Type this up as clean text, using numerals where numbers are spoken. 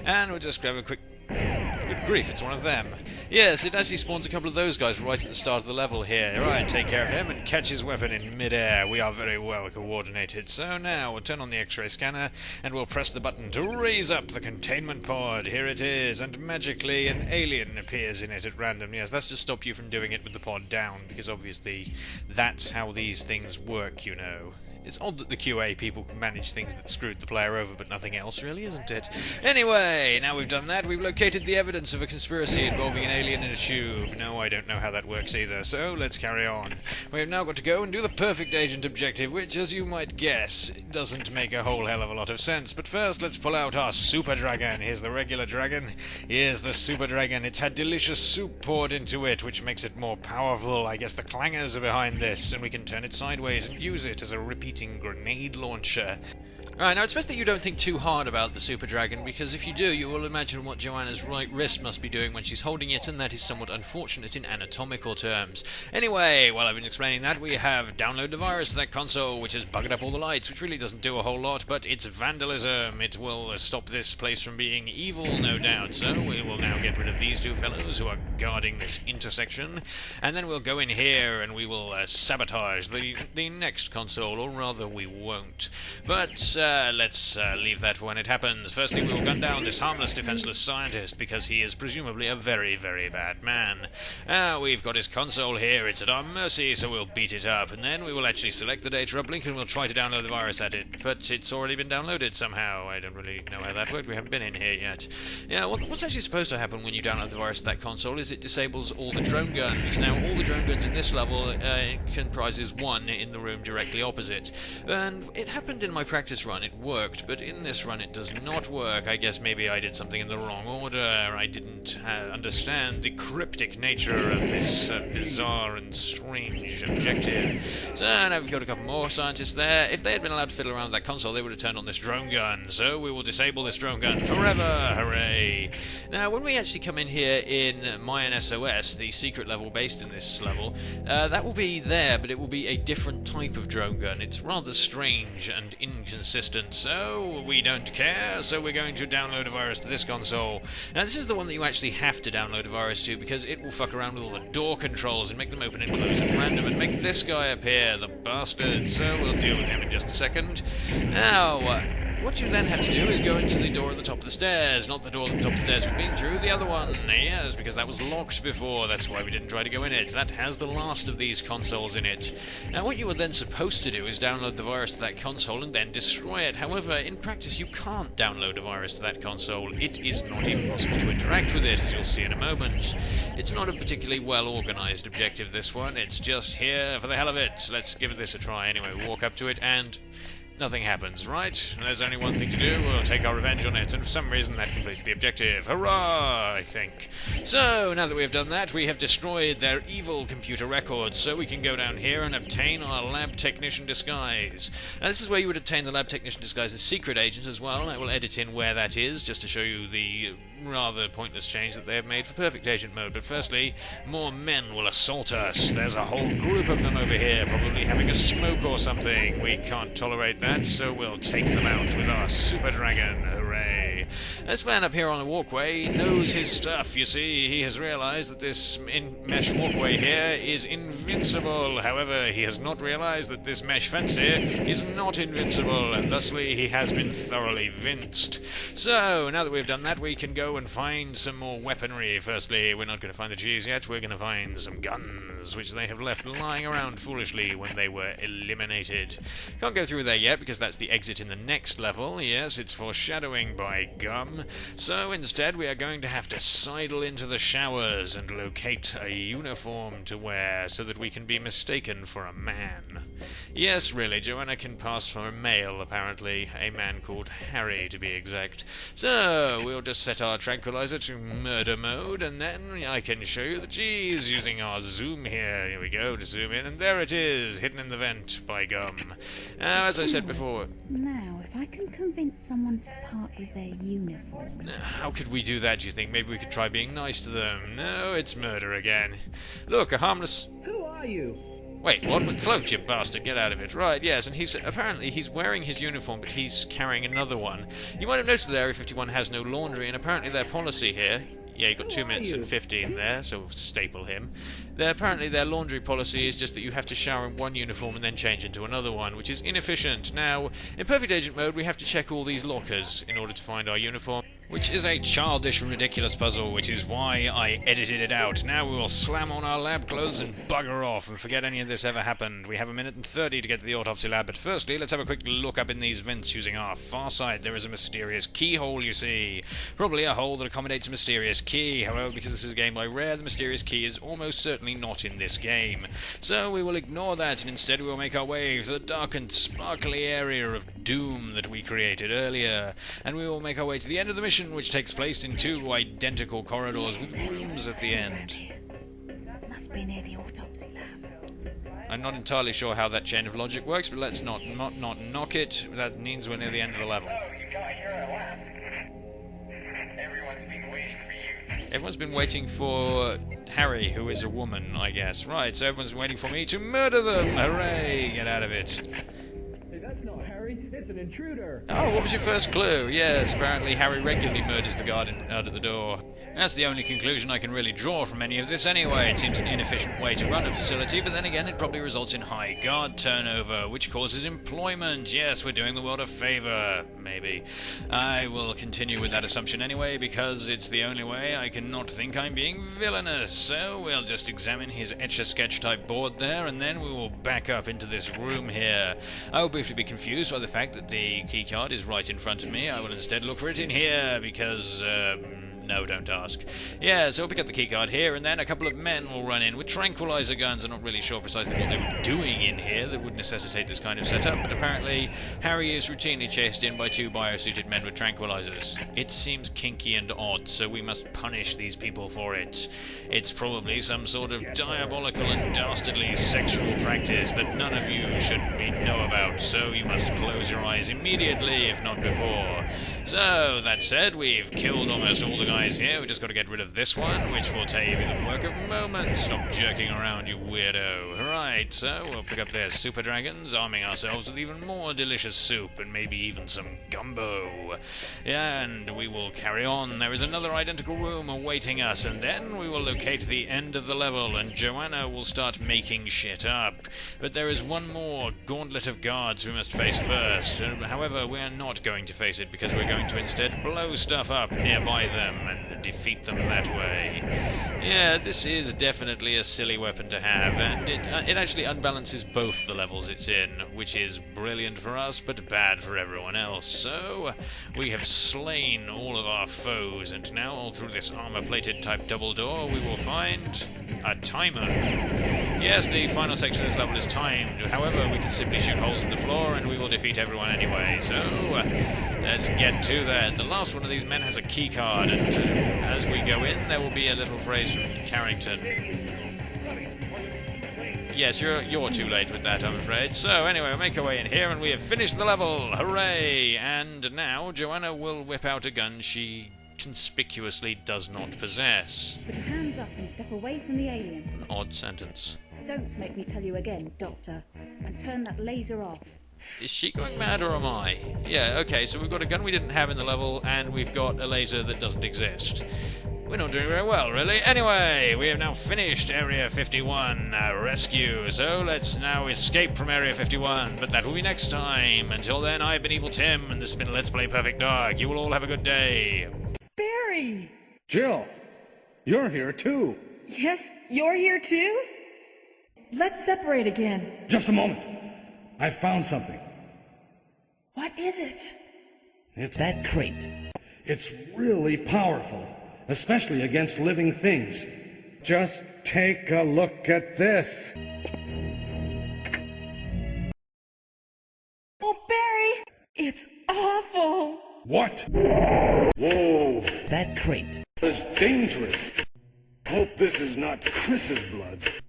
And we'll just grab a quick... Good grief, it's one of them. Yes, it actually spawns a couple of those guys right at the start of the level here. Right, take care of him and catch his weapon in mid-air. We are very well coordinated. So now we'll turn on the X-ray scanner and we'll press the button to raise up the containment pod. Here it is, and magically an alien appears in it at random. Yes, that's to stop you from doing it with the pod down, because obviously that's how these things work, you know. It's odd that the QA people manage things that screwed the player over, but nothing else, really, isn't it? Anyway, now we've done that, we've located the evidence of a conspiracy involving an alien in a tube. No, I don't know how that works either, so let's carry on. We have now got to go and do the perfect agent objective, which, as you might guess, doesn't make a whole hell of a lot of sense. But first, let's pull out our super dragon. Here's the regular dragon. Here's the super dragon. It's had delicious soup poured into it, which makes it more powerful. I guess the clangers are behind this, and we can turn it sideways and use it as a repeating grenade launcher. Right, now it's best that you don't think too hard about the Super Dragon, because if you do, you will imagine what Joanna's right wrist must be doing when she's holding it, and that is somewhat unfortunate in anatomical terms. Anyway, while I've been explaining that, we have downloaded a virus to that console, which has bugged up all the lights, which really doesn't do a whole lot, but it's vandalism. It will stop this place from being evil, no doubt. So we will now get rid of these two fellows who are guarding this intersection, and then we'll go in here and we will sabotage the next console, or rather we won't. But let's leave that for when it happens. Firstly, we will gun down this harmless, defenseless scientist, because he is presumably a very, very bad man. We've got his console here. It's at our mercy, so we'll beat it up. And then we will actually select the data uplink and we'll try to download the virus at it. But it's already been downloaded somehow. I don't really know how that worked. We haven't been in here yet. Yeah, what's actually supposed to happen when you download the virus to that console is it disables all the drone guns. Now, all the drone guns in this level comprises one in the room directly opposite. And it happened in my practice run. It worked, but in this run it does not work. I guess maybe I did something in the wrong order. I didn't understand the cryptic nature of this bizarre and strange objective. So now we've got a couple more scientists there. If they had been allowed to fiddle around with that console, they would have turned on this drone gun. So we will disable this drone gun forever. Hooray! Now, when we actually come in here in Mayan SOS, the secret level based in this level, that will be there, but it will be a different type of drone gun. It's rather strange and inconsistent, so we don't care, so we're going to download a virus to this console. Now, this is the one that you actually have to download a virus to, because it will fuck around with all the door controls and make them open and close at random and make this guy appear, the bastard, so we'll deal with him in just a second. Now, what you then have to do is go into the door at the top of the stairs, not the door at the top of the stairs we've been through, the other one. Yes, because that was locked before, that's why we didn't try to go in it. That has the last of these consoles in it. Now, what you were then supposed to do is download the virus to that console and then destroy it. However, in practice, you can't download a virus to that console. It is not even possible to interact with it, as you'll see in a moment. It's not a particularly well-organised objective, this one. It's just here for the hell of it. Let's give this a try anyway. Walk up to it and nothing happens, right? There's only one thing to do, we'll take our revenge on it, and for some reason that completes the objective. Hurrah, I think. So, now that we have done that, we have destroyed their evil computer records, so we can go down here and obtain our lab technician disguise. Now, this is where you would obtain the lab technician disguise as secret agent as well. I will edit in where that is, just to show you the rather pointless change that they have made for perfect agent mode. But firstly, more men will assault us. There's a whole group of them over here, probably having a smoke or something. We can't tolerate that, so we'll take them out with our super dragon. Hooray! This man up here on the walkway knows his stuff. You see, he has realized that this mesh walkway here is invincible. However, he has not realized that this mesh fence here is not invincible, and thusly he has been thoroughly vinced. So, now that we've done that, we can go and find some more weaponry. Firstly, we're not going to find the G's yet, we're going to find some guns, which they have left lying around foolishly when they were eliminated. Can't go through there yet, because that's the exit in the next level. Yes, it's foreshadowing by gum. So instead we are going to have to sidle into the showers and locate a uniform to wear so that we can be mistaken for a man. Yes, really, Joanna can pass for a male, apparently. A man called Harry, to be exact. So, we'll just set our tranquilizer to murder mode, and then I can show you the G's using our zoom here. Here we go, to zoom in, and there it is, hidden in the vent, by gum. Now, as I said before... Now, if I can convince someone to part with their uniform... How could we do that, do you think? Maybe we could try being nice to them. No, it's murder again. Look, a harmless... Who are you? Wait, what? We're cloaked, you bastard. Get out of it. Right, yes, and he's wearing his uniform, but he's carrying another one. You might have noticed that Area 51 has no laundry, and apparently their policy here... Yeah, you got 2 minutes and 15 there, so staple him. Apparently their laundry policy is just that you have to shower in one uniform and then change into another one, which is inefficient. Now, in Perfect Agent mode, we have to check all these lockers in order to find our uniform, which is a childish, ridiculous puzzle, which is why I edited it out. Now we will slam on our lab clothes and bugger off and forget any of this ever happened. We have 1 minute and 30 to get to the autopsy lab, but firstly, let's have a quick look up in these vents using our far side. There is a mysterious keyhole, you see. Probably a hole that accommodates a mysterious key. However, because this is a game by Rare, the mysterious key is almost certainly not in this game. So we will ignore that, and instead we will make our way to the dark and sparkly area of doom that we created earlier. And we will make our way to the end of the mission, which takes place in 2 identical corridors with rooms at the end. Must be near the autopsy lab. I'm not entirely sure how that chain of logic works, but let's not knock it. That means we're near the end of the level. Oh, you got here at last. Everyone's been waiting for you. Everyone's been waiting for Harry, who is a woman, I guess. Right, so everyone's waiting for me to murder them! Hooray! Get out of it. Hey, that's not Harry. It's an intruder. Oh, what was your first clue? Yes, apparently Harry regularly murders the guard out at the door. That's the only conclusion I can really draw from any of this anyway. It seems an inefficient way to run a facility, but then again it probably results in high guard turnover, which causes employment. Yes, we're doing the world a favour. Maybe. I will continue with that assumption anyway, because it's the only way I can not think I'm being villainous. So we'll just examine his Etch-a-Sketch type board there, and then we will back up into this room here. I will briefly be confused by the fact that the keycard is right in front of me. I will instead look for it in here, because, no, don't ask. Yeah, so we'll pick up the keycard here, and then a couple of men will run in with tranquilizer guns. I'm not really sure precisely what they were doing in here that would necessitate this kind of setup, but apparently Harry is routinely chased in by 2 biosuited men with tranquilizers. It seems kinky and odd, so we must punish these people for it. It's probably some sort of diabolical and dastardly sexual practice that none of you should know about, so you must close your eyes immediately, if not before. So, that said, we've killed almost all the guys here. We just got to get rid of this one, which will take the work of moments. Stop jerking around, you weirdo. Right, so we'll pick up their super dragons, arming ourselves with even more delicious soup, and maybe even some gumbo. And we will carry on. There is another identical room awaiting us, and then we will locate the end of the level, and Joanna will start making shit up. But there is one more gauntlet of guards we must face first. However, we're not going to face it, because we're going to instead blow stuff up nearby them and defeat them that way. Yeah, this is definitely a silly weapon to have, and it actually unbalances both the levels it's in, which is brilliant for us, but bad for everyone else. So, we have slain all of our foes, and now all through this armor-plated type double door we will find a timer. Yes, the final section of this level is timed, however we can simply shoot holes in the floor and we will defeat everyone anyway, so let's get to that. The last one of these men has a key card, and as we go in there will be a little phrase from Carrington. Yes, you're too late with that, I'm afraid. So anyway, we'll make our way in here and we have finished the level! Hooray! And now Joanna will whip out a gun she conspicuously does not possess. Put your hands up and step away from the alien. An odd sentence. Don't make me tell you again, Doctor. And turn that laser off. Is she going mad or am I? Yeah, okay, so we've got a gun we didn't have in the level, and we've got a laser that doesn't exist. We're not doing very well, really. Anyway, we have now finished Area 51 rescue, so let's now escape from Area 51, but that will be next time. Until then, I've been Evil Tim, and this has been Let's Play Perfect Dark. You will all have a good day. Barry! Jill, you're here too. Yes, you're here too? Let's separate again. Just a moment. I found something. What is it? It's that crate. It's really powerful, especially against living things. Just take a look at this. Oh, Barry! It's awful! What? Whoa, That crate. it's dangerous. Hope this is not Chris's blood.